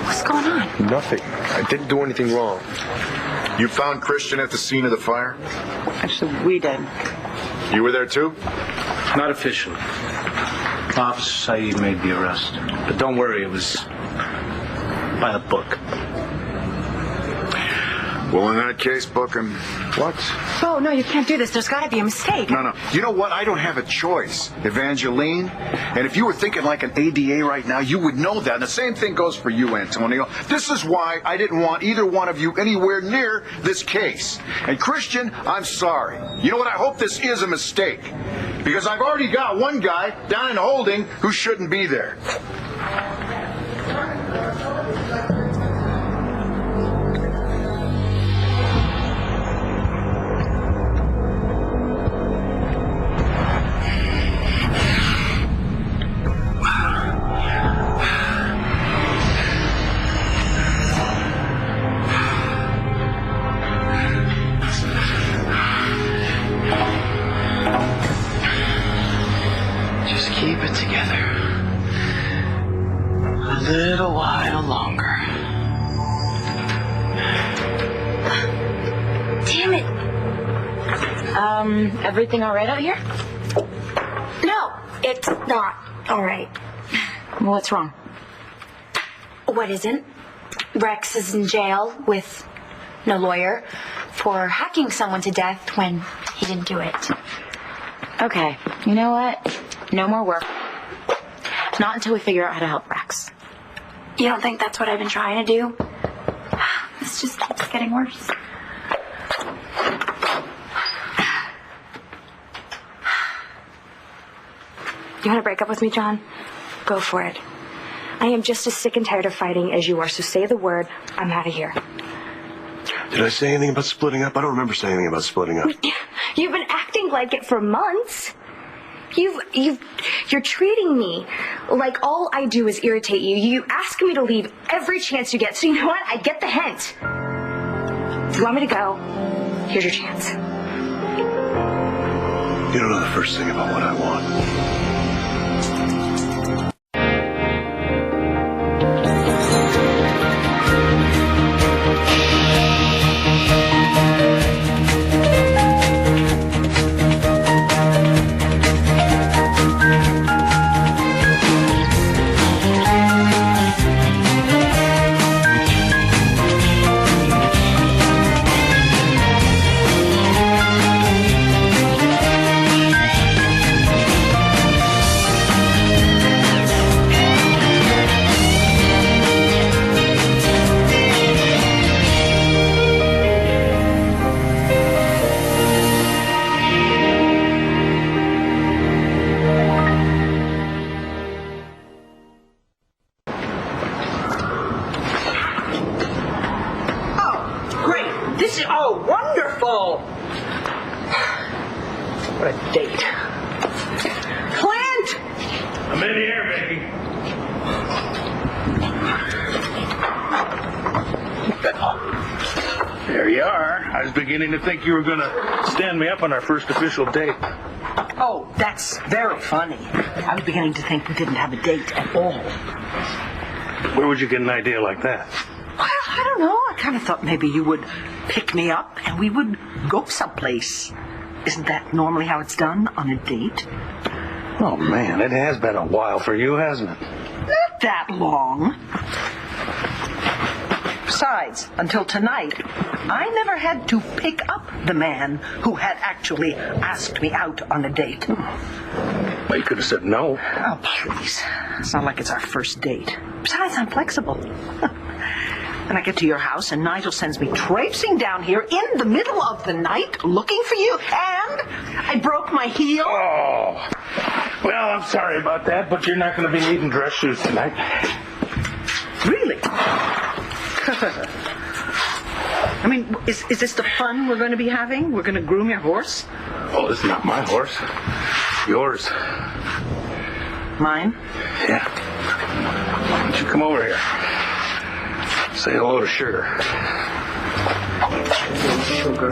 What's going on? Nothing. I didn't do anything wrong. You found Christian at the scene of the fire? Actually, we did. You were there too? Not officially. Officer Saeed made the arrest. But don't worry, it was by the book. Well, in that case, book him. What? Oh, no, you can't do this. There's got to be a mistake. No. You know what? I don't have a choice, Evangeline. And if you were thinking like an ADA right now, you would know that. And the same thing goes for you, Antonio. This is why I didn't want either one of you anywhere near this case. And Christian, I'm sorry. You know what? I hope this is a mistake. Because I've already got one guy down in holding who shouldn't be there. Keep it together. A little while longer. Damn it. Everything all right out here? No, it's not all right. What's wrong? What isn't? Rex is in jail with no lawyer for hacking someone to death when he didn't do it. Okay, you know what? No more work. Not until we figure out how to help Rex. You don't think that's what I've been trying to do? This just keeps getting worse. You want to break up with me, John? Go for it. I am just as sick and tired of fighting as you are, so say the word. I'm out of here. Did I say anything about splitting up? I don't remember saying anything about splitting up. You've been acting like it for months. You're treating me like all I do is irritate you. You ask me to leave every chance you get. So you know what? I get the hint. If you want me to go, here's your chance. You don't know the first thing about what I want. wonderful. What a date. Clint! I'm in here, baby. There you are. I was beginning to think you were going to stand me up on our first official date. Oh, that's very funny. I was beginning to think we didn't have a date at all. Where would you get an idea like that? Well, I don't know. I kind of thought maybe you would pick me up and we would go someplace. Isn't that normally how it's done on a date? Oh, man, it has been a while for you, hasn't it? Not that long. Besides, until tonight, I never had to pick up the man who had actually asked me out on a date. Well, you could have said no. Oh, please. It's not like it's our first date. Besides, I'm flexible. And I get to your house, and Nigel sends me traipsing down here in the middle of the night looking for you, and I broke my heel. Oh. Well, I'm sorry about that, but you're not going to be needing dress shoes tonight. Really? I mean, is this the fun we're going to be having? We're going to groom your horse? Oh, this is not my horse. Yours. Mine? Yeah. Why don't you come over here? Say hello to Sugar. Sugar.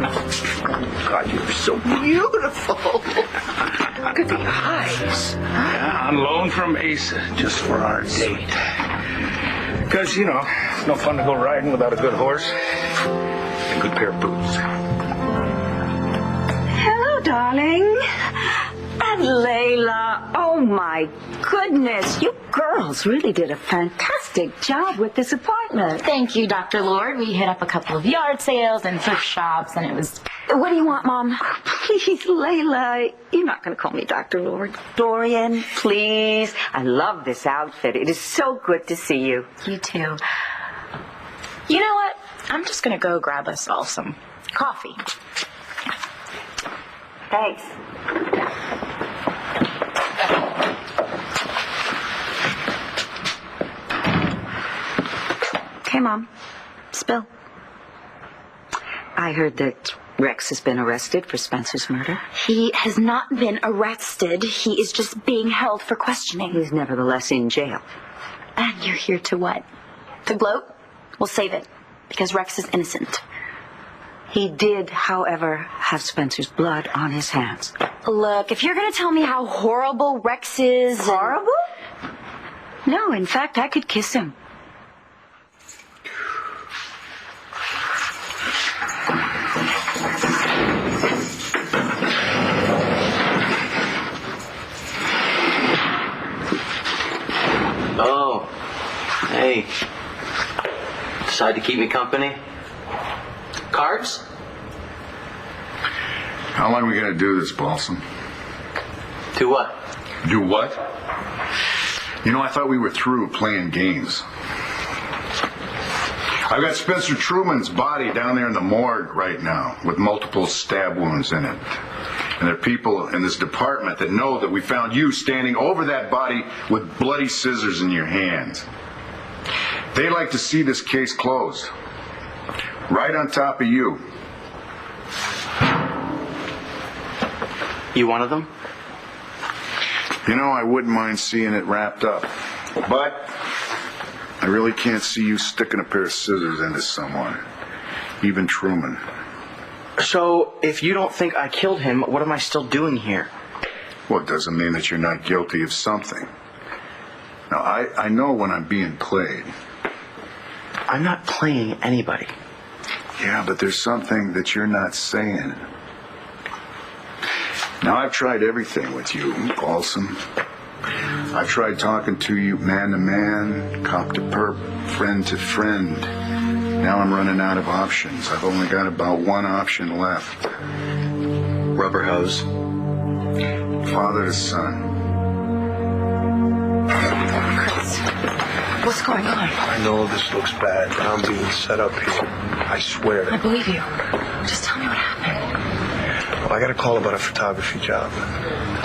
God, you're so beautiful. Look at the eyes. Yeah, on loan from Asa, just for our date. Because, you know, it's no fun to go riding without a good horse and a good pair of boots. Hello, darling. And Layla. Oh, my goodness. You girls really did a fantastic job with this apartment. Thank you, Dr. Lord. We hit up a couple of yard sales and thrift shops, and it was... What do you want, Mom? Please, Layla. You're not going to call me Dr. Lord. Dorian, please. I love this outfit. It is so good to see you. You too. You know what? I'm just going to go grab us all some coffee. Thanks. Okay, Mom. Spill. I heard that Rex has been arrested for Spencer's murder. He has not been arrested. He is just being held for questioning. He's nevertheless in jail. And you're here to what? To gloat? We'll save it. Because Rex is innocent. He did, however, have Spencer's blood on his hands. Look, if you're going to tell me how horrible Rex is... Horrible? No, in fact, I could kiss him. Oh, hey. Decide to keep me company? Cards? How long are we going to do this, Balsam? Do what? Do what? You know, I thought we were through playing games. I've got Spencer Truman's body down there in the morgue right now with multiple stab wounds in it. And there are people in this department that know that we found you standing over that body with bloody scissors in your hands. They'd like to see this case closed. Right on top of you. You one of them? You know, I wouldn't mind seeing it wrapped up. But I really can't see you sticking a pair of scissors into someone. Even Truman. So, if you don't think I killed him, what am I still doing here? Well, it doesn't mean that you're not guilty of something. Now, I know when I'm being played. I'm not playing anybody. Yeah, but there's something that you're not saying. Now, I've tried everything with you, Balsam. I've tried talking to you man to man, cop to perp, friend to friend. Now I'm running out of options. I've only got about one option left. Rubber hose. Father to son. Chris, what's going on? I know this looks bad, but I'm being set up here. I swear. I believe you. Just tell me what happened. Well, I got a call about a photography job.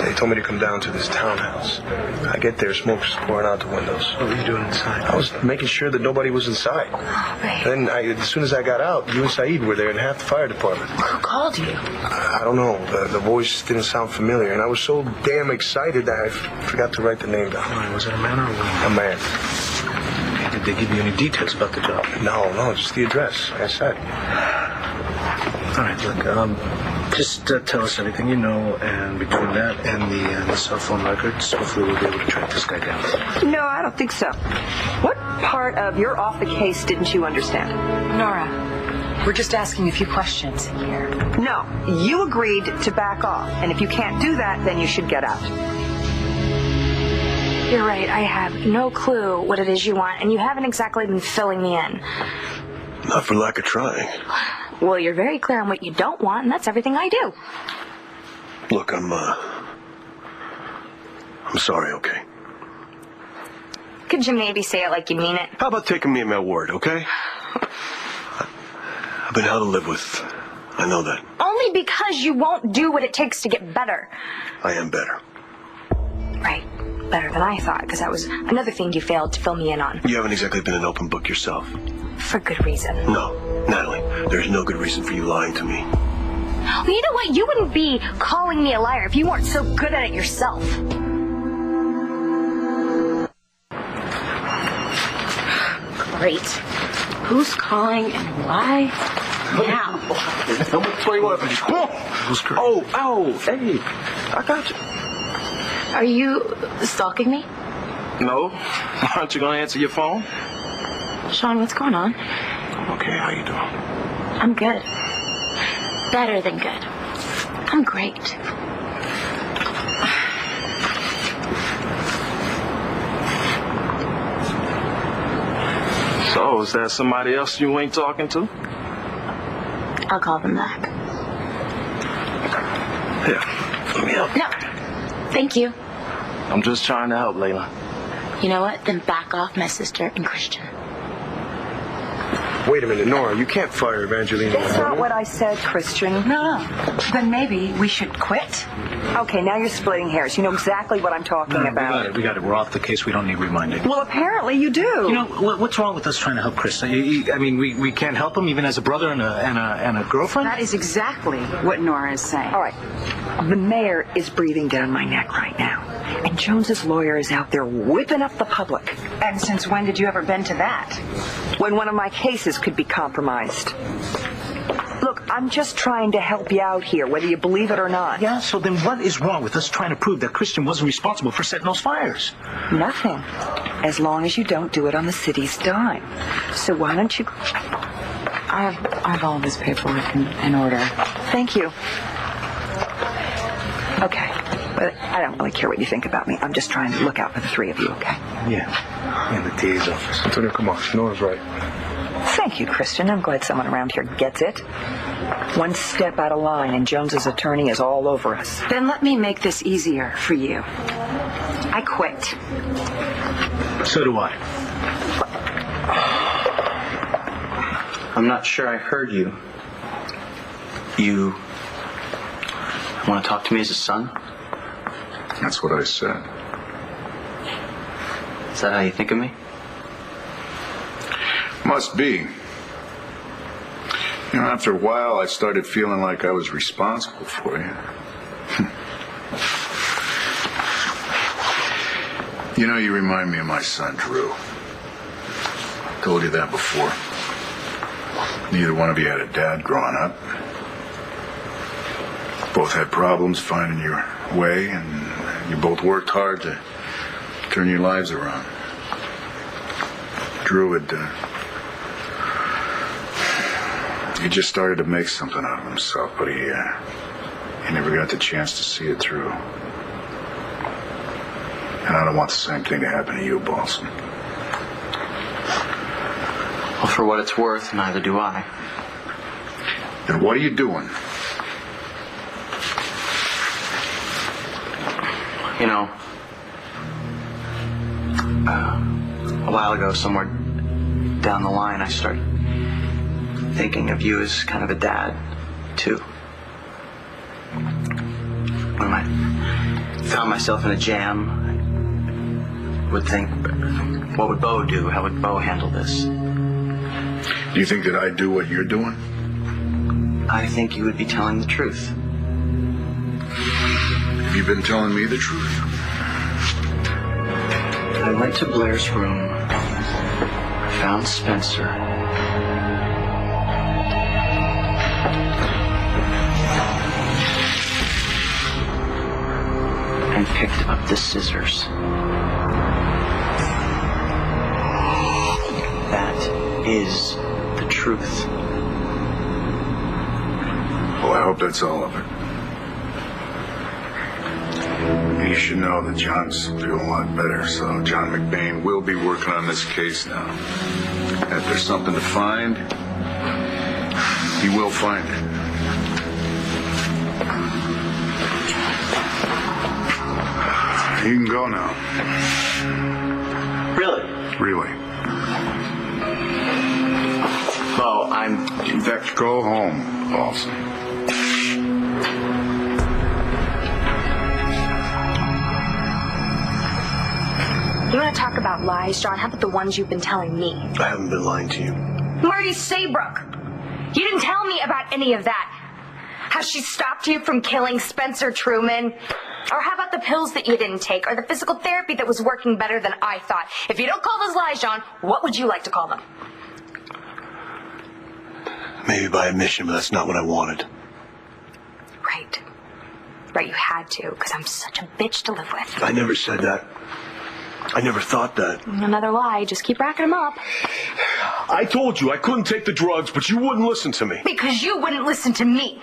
They told me to come down to this townhouse. I get there, smoke's pouring out the windows. What were you doing inside? I was making sure that nobody was inside. Oh, babe. Then, as soon as I got out, you and Saeed were there and half the fire department. Who called you? I don't know. The voice didn't sound familiar, and I was so damn excited that I forgot to write the name down. Was it a man or a woman? A man. Did they give you any details about the job? No, just the address, like I said. All right, look, just tell us everything you know, and between that and the cell phone records, hopefully we'll be able to track this guy down. No, I don't think so. What part of you're off the case didn't you understand? Nora, we're just asking a few questions here. No, you agreed to back off. And if you can't do that, then you should get out. You're right. I have no clue what it is you want, and you haven't exactly been filling me in. Not for lack of trying. Well, you're very clear on what you don't want, and that's everything I do. Look, I'm sorry, okay? Could you maybe say it like you mean it? How about taking me at my word, okay? I've been hell to live with. I know that. Only because you won't do what it takes to get better. I am better. Right. Better than I thought, because that was another thing you failed to fill me in on. You haven't exactly been an open book yourself. For good reason. No, Natalie, there's no good reason for you lying to me. Well, you know what? You wouldn't be calling me a liar if you weren't so good at it yourself. Great. Who's calling and why? Now. Number 21. Oh, hey, I got you. Are you stalking me? No? Aren't you going to answer your phone? Sean, what's going on? Okay, how you doing? I'm good. Better than good. I'm great. So, is that somebody else you ain't talking to? I'll call them back. Here, let me help. No. Thank you. I'm just trying to help, Layla. You know what? Then back off my sister and Christian. Wait a minute, Nora, you can't fire Evangeline. That's not what I said, Christian. No. Then maybe we should quit. Okay, now you're splitting hairs. You know exactly what I'm talking about. We got it. We're off the case. We don't need reminding. Well, apparently you do. You know, what's wrong with us trying to help Chris? I mean, we can't help him even as a brother and a girlfriend? That is exactly what Nora is saying. All right. The mayor is breathing down my neck right now. And Jones's lawyer is out there whipping up the public. And since when did you ever bend to that? When one of my cases could be compromised. Look, I'm just trying to help you out here, whether you believe it or not. Yeah, so then what is wrong with us trying to prove that Christian wasn't responsible for setting those fires? Nothing. As long as you don't do it on the city's dime. So why don't you... I've all this paperwork in order. Thank you. Okay. But I don't really care what you think about me. I'm just trying to look out for the three of you, okay? Yeah. In the DA's office. Antonio, come on. Nora's right. Thank you, Christian. I'm glad someone around here gets it. One step out of line and Jones's attorney is all over us. Then let me make this easier for you. I quit. So do I. I'm not sure I heard you. You want to talk to me as a son? That's what I said. Is that how you think of me? Must be. You know, after a while, I started feeling like I was responsible for you. You know, you remind me of my son, Drew. Told you that before. Neither one of you had a dad growing up. Both had problems finding your way, and you both worked hard to turn your lives around. Drew had... he just started to make something out of himself, but he never got the chance to see it through. And I don't want the same thing to happen to you, Balson. Well, for what it's worth, neither do I. Then what are you doing? You know, a while ago, somewhere down the line, I started thinking of you as kind of a dad, too. When I found myself in a jam, I would think, what would Bo do? How would Bo handle this? Do you think that I do what you're doing? I think you would be telling the truth. Have you been telling me the truth? I went to Blair's room. I found Spencer. And picked up the scissors. That is the truth. Well, I hope that's all of it. You should know that John's doing a lot better, so John McBain will be working on this case now. And if there's something to find, he will find it. You can go now. Really? Really. Bo, I'm very... Go home, Balson. You want to talk about lies, John? How about the ones you've been telling me? I haven't been lying to you. Marty Saybrook! You didn't tell me about any of that. How she stopped you from killing Spencer Truman? Or how about the pills that you didn't take? Or the physical therapy that was working better than I thought? If you don't call those lies, John, what would you like to call them? Maybe by admission, but that's not what I wanted. Right. Right, you had to, because I'm such a bitch to live with. I never said that. I never thought that. Another lie. Just keep racking them up. I told you I couldn't take the drugs, but you wouldn't listen to me. Because you wouldn't listen to me.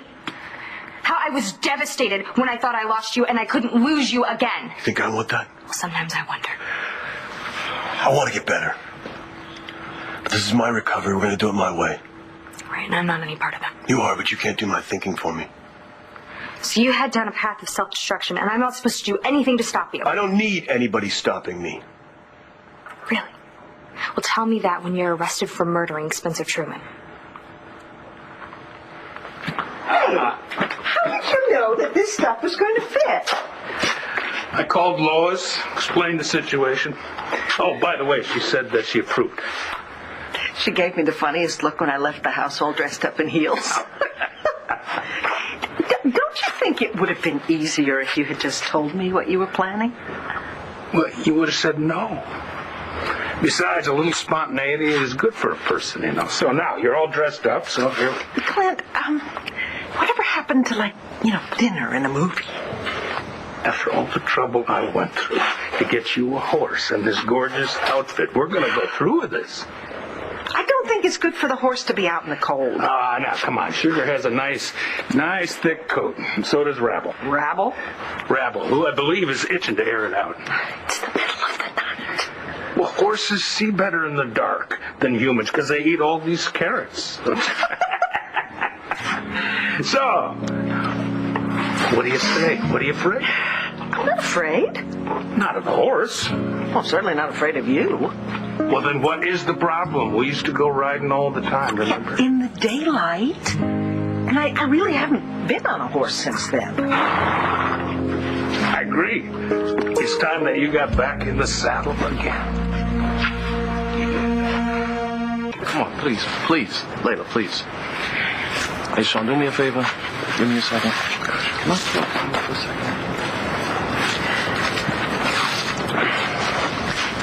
How I was devastated when I thought I lost you and I couldn't lose you again. You think I want that? Well, sometimes I wonder. I want to get better. But this is my recovery. We're going to do it my way. Right, and I'm not any part of that. You are, but you can't do my thinking for me. So you head down a path of self-destruction, and I'm not supposed to do anything to stop you. I don't need anybody stopping me. Really? Well, tell me that when you're arrested for murdering Spencer Truman. Hey, how did you know that this stuff was going to fit? I called Lois, explained the situation. Oh, by the way, she said that she approved. She gave me the funniest look when I left the house all dressed up in heels. Don't you think it would have been easier if you had just told me what you were planning? Well, you would have said no. Besides, a little spontaneity is good for a person, you know. So now you're all dressed up, so here. Clint, whatever happened to, dinner and a movie? After all the trouble I went through to get you a horse and this gorgeous outfit, we're going to go through with this. I don't think it's good for the horse to be out in the cold. Now, come on. Sugar has a nice thick coat, and so does Rabble. Rabble? Rabble, who I believe is itching to air it out. It's the middle of the night. Well, horses see better in the dark than humans because they eat all these carrots. So, what do you say? What are you afraid? I'm not afraid. Not of a horse. Well, certainly not afraid of you. Well, then what is the problem? We used to go riding all the time, remember? In the daylight. And I really haven't been on a horse since then. I agree. It's time that you got back in the saddle again. Come on, please. Layla, please. Hey, Sean, do me a favor. Give me a second. Come on for a second.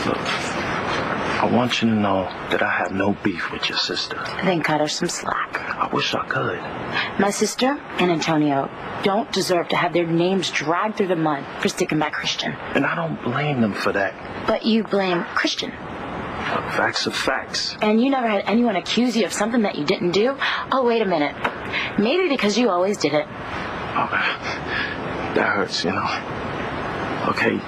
Look, I want you to know that I have no beef with your sister. Then cut her some slack. I wish I could. My sister and Antonio don't deserve to have their names dragged through the mud for sticking by Christian. And I don't blame them for that. But you blame Christian. Look, facts are facts. And you never had anyone accuse you of something that you didn't do? Oh, wait a minute. Maybe because you always did it. Oh, that hurts, you know. Okay,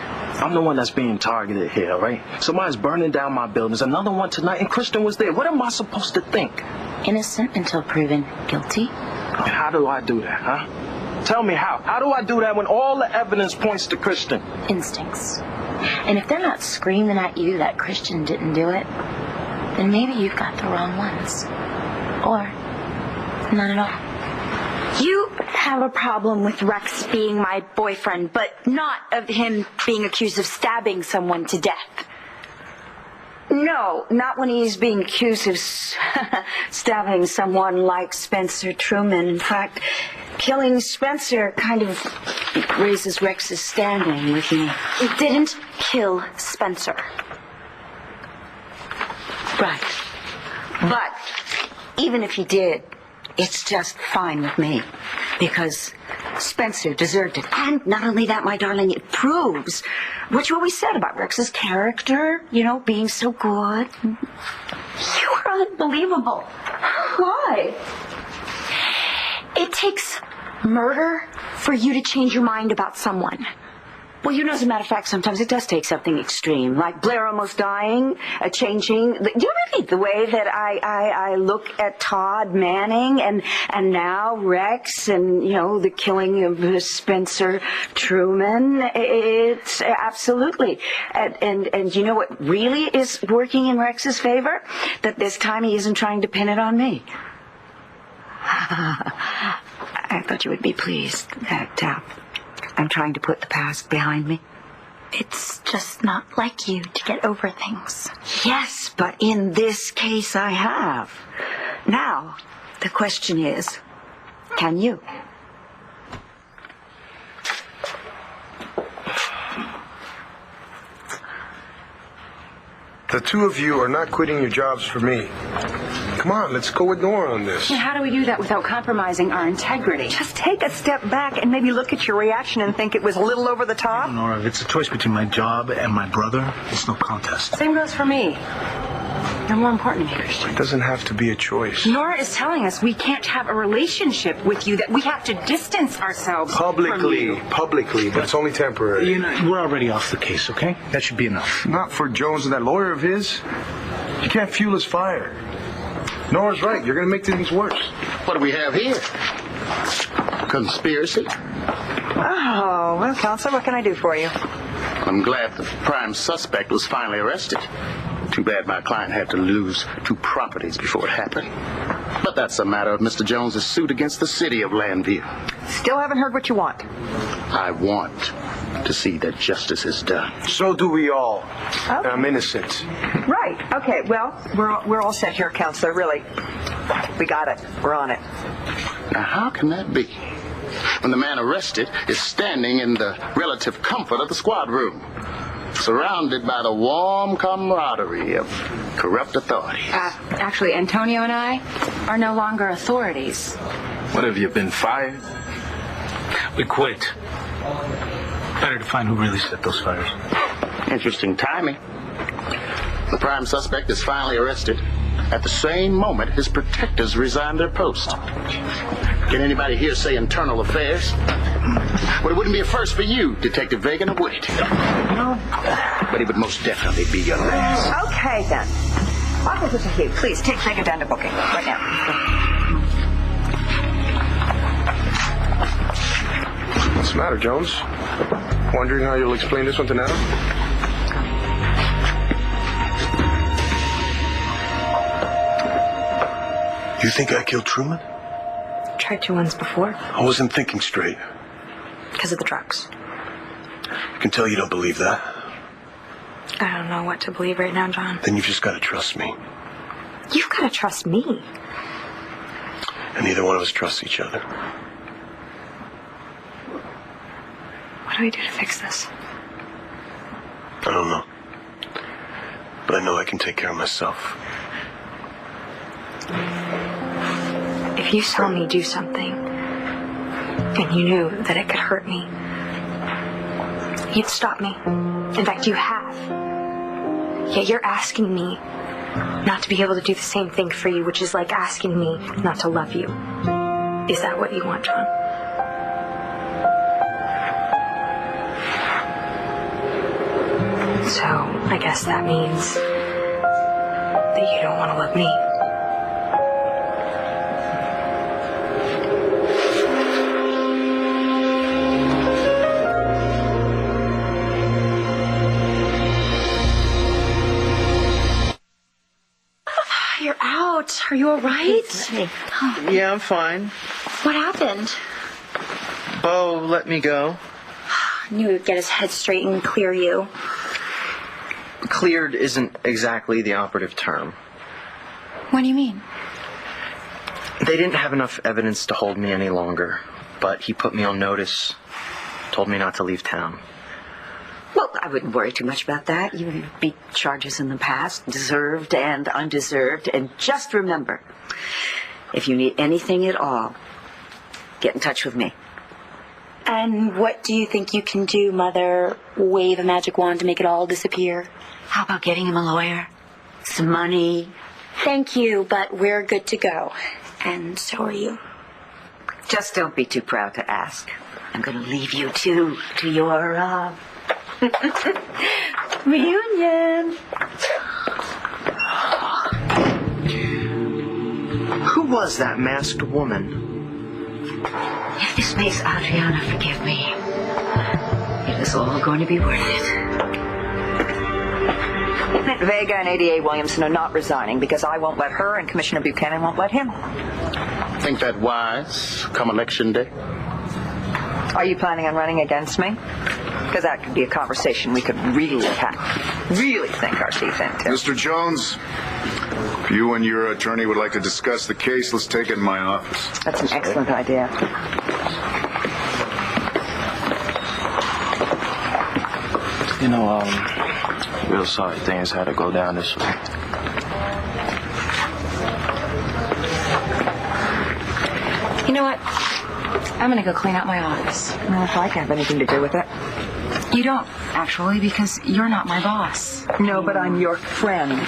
I'm the one that's being targeted here, right? Somebody's burning down my buildings. Another one tonight, and Christian was there. What am I supposed to think? Innocent until proven guilty. And how do I do that, huh? Tell me how. How do I do that when all the evidence points to Christian? Instincts. And if they're not screaming at you that Christian didn't do it, then maybe you've got the wrong ones. Or none at all. You have a problem with Rex being my boyfriend, but not of him being accused of stabbing someone to death. No, not when he's being accused of stabbing someone like Spencer Truman. In fact, killing Spencer kind of raises Rex's standing with me. It didn't kill Spencer. Right. But even if he did, it's just fine with me. Because Spencer deserved it. And not only that, my darling, it proves what you always said about Rex's character, being so good. You are unbelievable. Why? It takes murder for you to change your mind about someone. Well, as a matter of fact, sometimes it does take something extreme, like Blair almost dying, changing. Really, the way that I look at Todd Manning and now Rex and the killing of Spencer Truman. It's absolutely, and you know what really is working in Rex's favor? That this time he isn't trying to pin it on me. I thought you would be pleased that. I'm trying to put the past behind me. It's just not like you to get over things. Yes, but in this case I have. Now, the question is, can you? The two of you are not quitting your jobs for me. Come on, let's go with Nora on this. And how do we do that without compromising our integrity? Just take a step back and maybe look at your reaction and think it was a little over the top. Nora, if it's a choice between my job and my brother, it's no contest. Same goes for me. You're more important to me, Christian. It doesn't have to be a choice. Nora is telling us we can't have a relationship with you, that we have to distance ourselves from you. Publicly, but it's only temporary. You know, we're already off the case, okay? That should be enough. Not for Jones and that lawyer of his. You can't fuel his fire. Nora's right. You're going to make things worse. What do we have here? Conspiracy? Oh, well, Counselor, what can I do for you? I'm glad the prime suspect was finally arrested. Too bad my client had to lose 2 properties before it happened. But that's a matter of Mr. Jones's suit against the city of Landview. Still haven't heard what you want. I want to see that justice is done. So do we all. Okay. And I'm innocent. Right. Okay, well, we're all set here, Counselor, really. We got it. We're on it. Now, how can that be when the man arrested is standing in the relative comfort of the squad room, surrounded by the warm camaraderie of corrupt authorities? Actually, Antonio and I are no longer authorities. What, have you been fired? We quit. Better to find who really set those fires. Interesting timing. The prime suspect is finally arrested at the same moment his protectors resign their post. Can anybody here say internal affairs? Well, it wouldn't be a first for you, Detective Vagan, would it? No. But it would most definitely be your last. Okay, then. Officer Hugh, please take it down to booking right now. What's the matter, Jones? Wondering how you'll explain this one to Nana? You think I killed Truman? Tried to once before. I wasn't thinking straight. Because of the drugs. I can tell you don't believe that. I don't know what to believe right now, John. Then you've just got to trust me. You've got to trust me. And neither one of us trusts each other. What do we do to fix this? I don't know. But I know I can take care of myself. If you saw me do something, and you knew that it could hurt me, you'd stop me. In fact, you have. Yet you're asking me not to be able to do the same thing for you, which is like asking me not to love you. Is that what you want, John? So, I guess that means that you don't want to love me. You're out. Are you all right? Yeah, I'm fine. What happened? Bo let me go. I knew he would get his head straight and clear you. Cleared isn't exactly the operative term. What do you mean? They didn't have enough evidence to hold me any longer, but he put me on notice, told me not to leave town. Well, I wouldn't worry too much about that. You beat charges in the past, deserved and undeserved. And just remember, if you need anything at all, get in touch with me. And what do you think you can do, Mother? Wave a magic wand to make it all disappear? How about getting him a lawyer? Some money? Thank you, but we're good to go. And so are you. Just don't be too proud to ask. I'm going to leave you to your, reunion. Who was that masked woman? If this makes Adriana forgive me, it is all going to be worth it. Vega and ADA Williamson are not resigning because I won't let her and Commissioner Buchanan won't let him. Think that wise come election day? Are you planning on running against me? Because that could be a conversation we could really sink our teeth into. Mr. Jones, if you and your attorney would like to discuss the case, let's take it in my office. That's an excellent idea. You know, Real sorry things had to go down this way. You know what? I'm gonna go clean out my office. Well, if I can have anything to do with it. You don't, actually, because you're not my boss. No, but I'm your friend.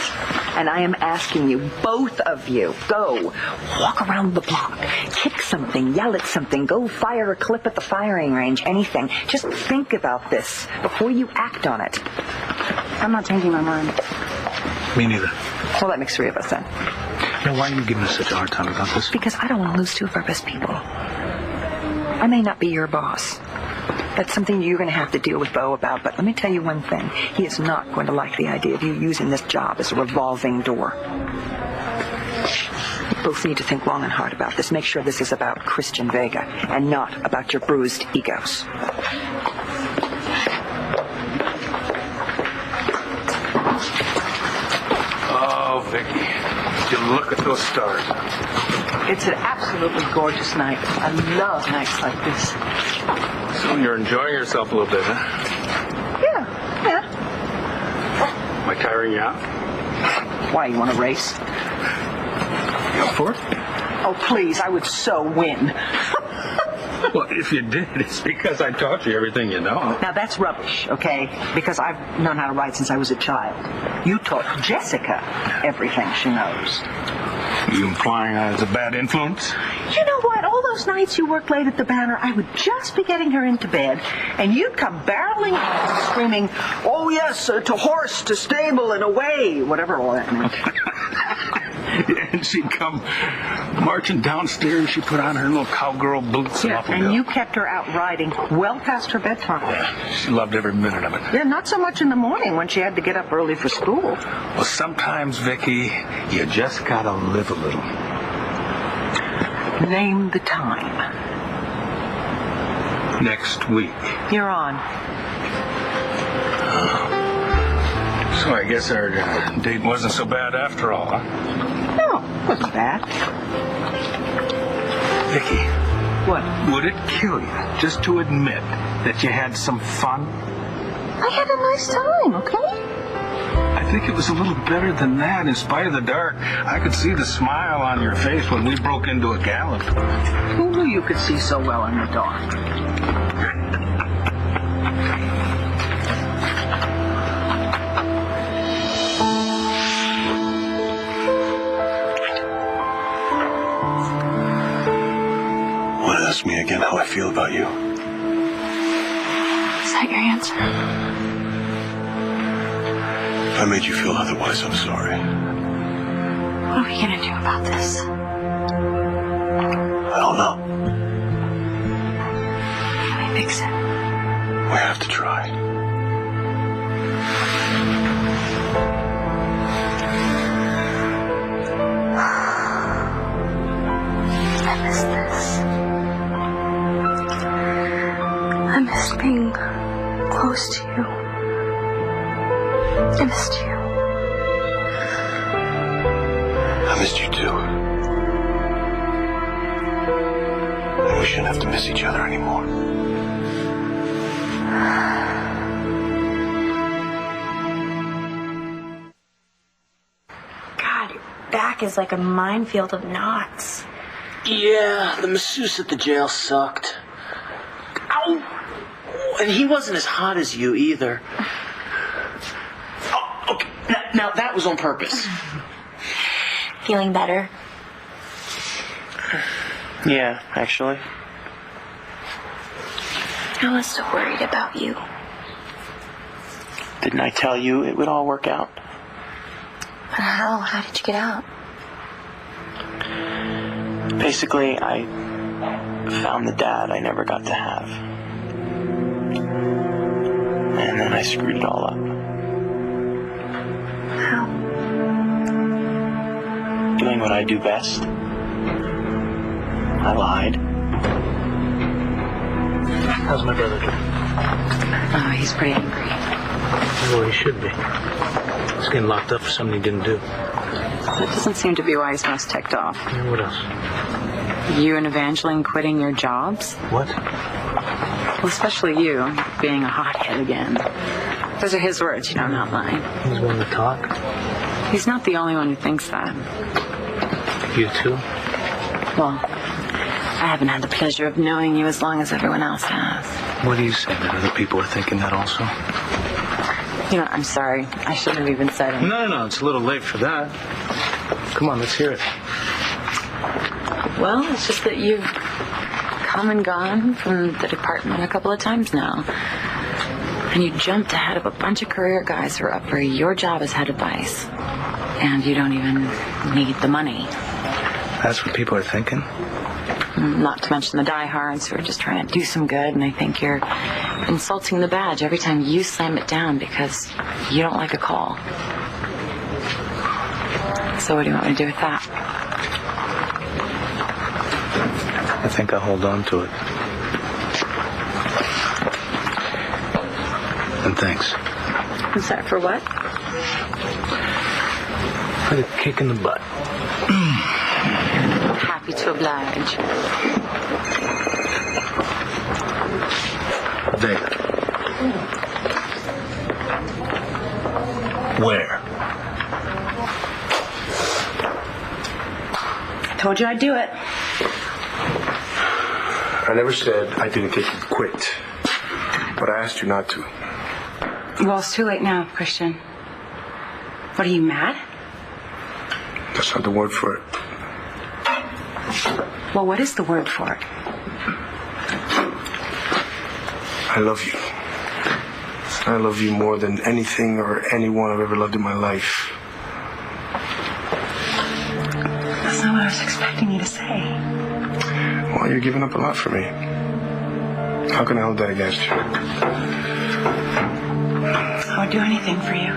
And I am asking you, both of you, go. Walk around the block. Kick something. Yell at something. Go fire a clip at the firing range. Anything. Just think about this before you act on it. I'm not changing my mind. Me neither. Well, that makes three of us then. Now, why are you giving us such a hard time about this? Because I don't want to lose two of our best people. I may not be your boss. That's something you're going to have to deal with Bo about, but let me tell you one thing. He is not going to like the idea of you using this job as a revolving door. You both need to think long and hard about this. Make sure this is about Christian Vega and not about your bruised egos. Oh, Vicky, you look at those stars. It's an absolutely gorgeous night. I love nights like this. So you're enjoying yourself a little bit, huh? Yeah. Am I tiring you out? Why, you want to race? You up for it? Oh, please, I would so win. Well, if you did, it's because I taught you everything you know. Now, that's rubbish, okay? Because I've known how to ride since I was a child. You taught Jessica everything she knows. You implying I was a bad influence? You know what? All those nights you worked late at the Banner, I would just be getting her into bed, and you'd come barreling out screaming, "Oh, yes, to horse, to stable, and away," whatever all that meant. And she'd come marching downstairs. She put on her little cowgirl boots. Yeah, and you kept her out riding well past her bedtime. Yeah, she loved every minute of it. Yeah, not so much in the morning when she had to get up early for school. Well, sometimes, Vicky, you just gotta live a little. Name the time. Next week. You're on. So I guess our date wasn't so bad after all, huh? No, it wasn't bad. Vicky. What? Would it kill you just to admit that you had some fun? I had a nice time, okay? I think it was a little better than that. In spite of the dark, I could see the smile on your face when we broke into a gallop. Who knew you could see so well in the dark? Ask me again how I feel about you. Is that your answer? If I made you feel otherwise, I'm sorry. What are we gonna do about this? I don't know. Can we fix it? We have to try. I miss this. I missed being close to you. I missed you. I missed you too. And we shouldn't have to miss each other anymore. God, your back is like a minefield of knots. Yeah, the masseuse at the jail sucked. Ow! And he wasn't as hot as you either. Oh, okay. Now that was on purpose. Feeling better? Yeah, actually. I was so worried about you. Didn't I tell you it would all work out? But how? How did you get out? Basically, I found the dad I never got to have. And then I screwed it all up. How? Doing what I do best. I lied. How's my brother doing? Oh, he's pretty angry. Well, he should be. He's getting locked up for something he didn't do. That doesn't seem to be why he's most ticked off. Yeah, what else? You and Evangeline quitting your jobs? What? Well, especially you, being a hothead again. Those are his words, not mine. He's one to talk. He's not the only one who thinks that. You too? Well, I haven't had the pleasure of knowing you as long as everyone else has. What do you say, that other people are thinking that also? I'm sorry. I shouldn't have even said it. No, it's a little late for that. Come on, let's hear it. Well, it's just that you've come and gone from the department a couple of times now. And you jumped ahead of a bunch of career guys who are up for your job as head of vice. And you don't even need the money. That's what people are thinking? Not to mention the diehards who are just trying to do some good, and they think you're insulting the badge every time you slam it down because you don't like a call. So what do you want me to do with that? I think I'll hold on to it. And thanks. Is that for what? For the kick in the butt. Happy to oblige. There. Where? Told you I'd do it. I never said I didn't think you'd quit, but I asked you not to. Well, it's too late now, Christian. What, are you mad? That's not the word for it. Well, what is the word for it? I love you. I love you more than anything or anyone I've ever loved in my life. That's not what I was expecting you to say. Well, you're giving up a lot for me. How can I hold that against you? I would do anything for you.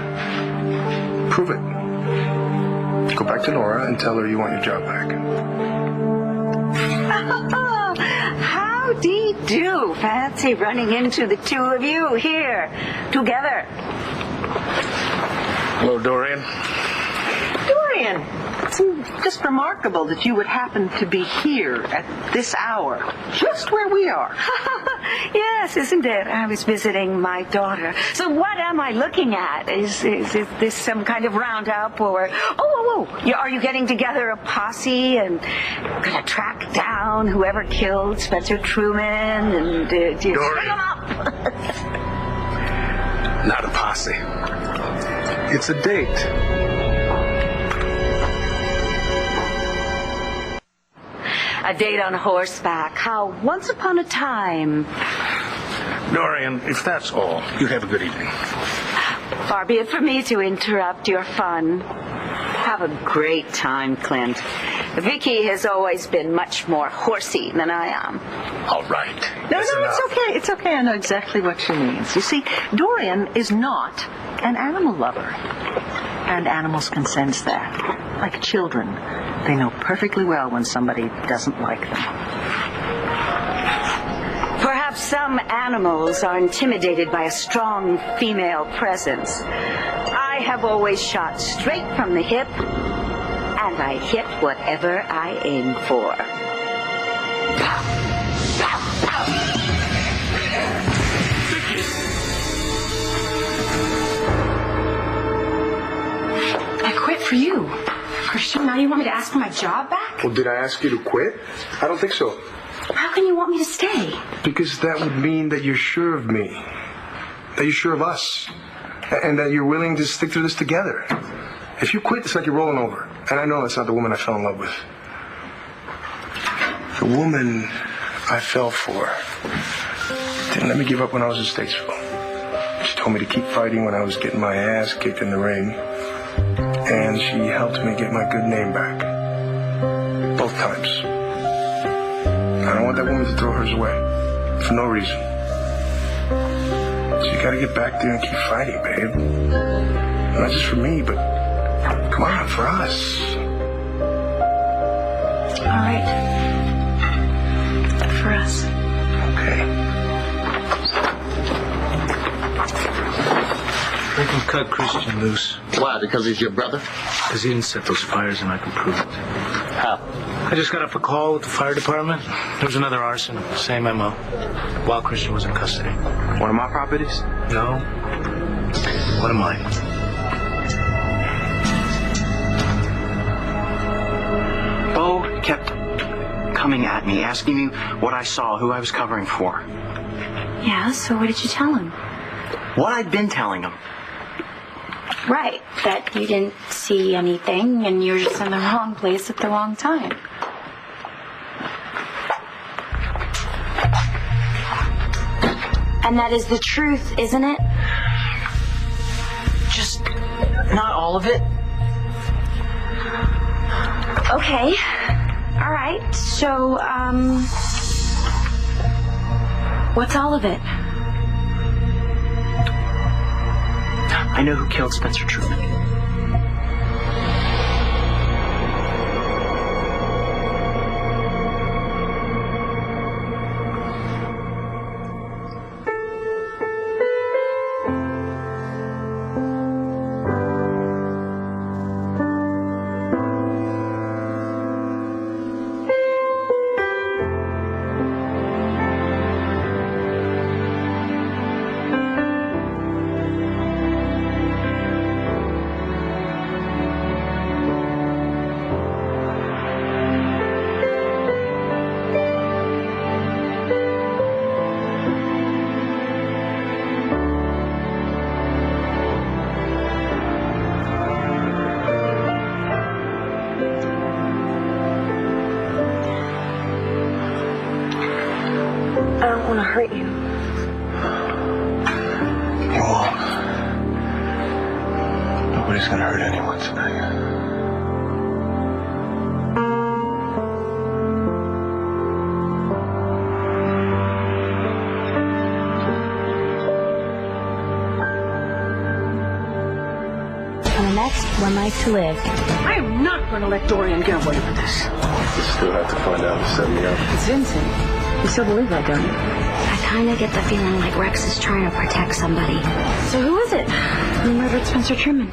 Prove it. Go back to Nora and tell her you want your job back. Howdy do. Fancy running into the two of you here together. Hello, Dorian. Dorian, it's just remarkable that you would happen to be here at this hour, just where we are. Yes, isn't it? I was visiting my daughter. So what am I looking at? Is this some kind of roundup or... Oh, are you getting together a posse and gonna track down whoever killed Spencer Truman and string them up? Not a posse. It's a date. A date on horseback. How once upon a time... Dorian, if that's all, you have a good evening. Far be it from me to interrupt your fun. Have a great time, Clint. Vicky has always been much more horsey than I am. All right. No, it's okay. It's okay. I know exactly what she means. You see, Dorian is not an animal lover. And animals can sense that. Like children. They know perfectly well when somebody doesn't like them. Perhaps some animals are intimidated by a strong female presence. I have always shot straight from the hip, and I hit whatever I aim for. I quit for you. Christian, now you want me to ask for my job back? Well, did I ask you to quit? I don't think so. How can you want me to stay? Because that would mean that you're sure of me. That you're sure of us. And that you're willing to stick through this together. If you quit, it's like you're rolling over. And I know that's not the woman I fell in love with. The woman I fell for didn't let me give up when I was in Statesville. She told me to keep fighting when I was getting my ass kicked in the ring. And she helped me get my good name back. Both times. I don't want that woman to throw hers away. For no reason. So you gotta get back there and keep fighting, babe. Not just for me, but come on, for us. All right. For us. Okay. We can cut Christian loose. Why? Because he's your brother? Because he didn't set those fires and I can prove it. How? I just got off a call with the fire department. There was another arson, same MO, while Christian was in custody. One of my properties? No. What am I? Bo kept coming at me, asking me what I saw, who I was covering for. Yeah, so what did you tell him? What I'd been telling him. Right, that you didn't see anything and you were just in the wrong place at the wrong time. And that is the truth, isn't it? Just not all of it. Okay. All right. So, what's all of it? I know who killed Spencer Truman. I don't want to hurt you. You won't. Nobody's gonna hurt anyone tonight. On the next One Life to Live. I am not going to let Dorian get away with this. You still have to find out who set me up. It's Vincent. You still believe that, don't you? I kind of get the feeling like Rex is trying to protect somebody. So who is it? Who murdered Spencer Truman?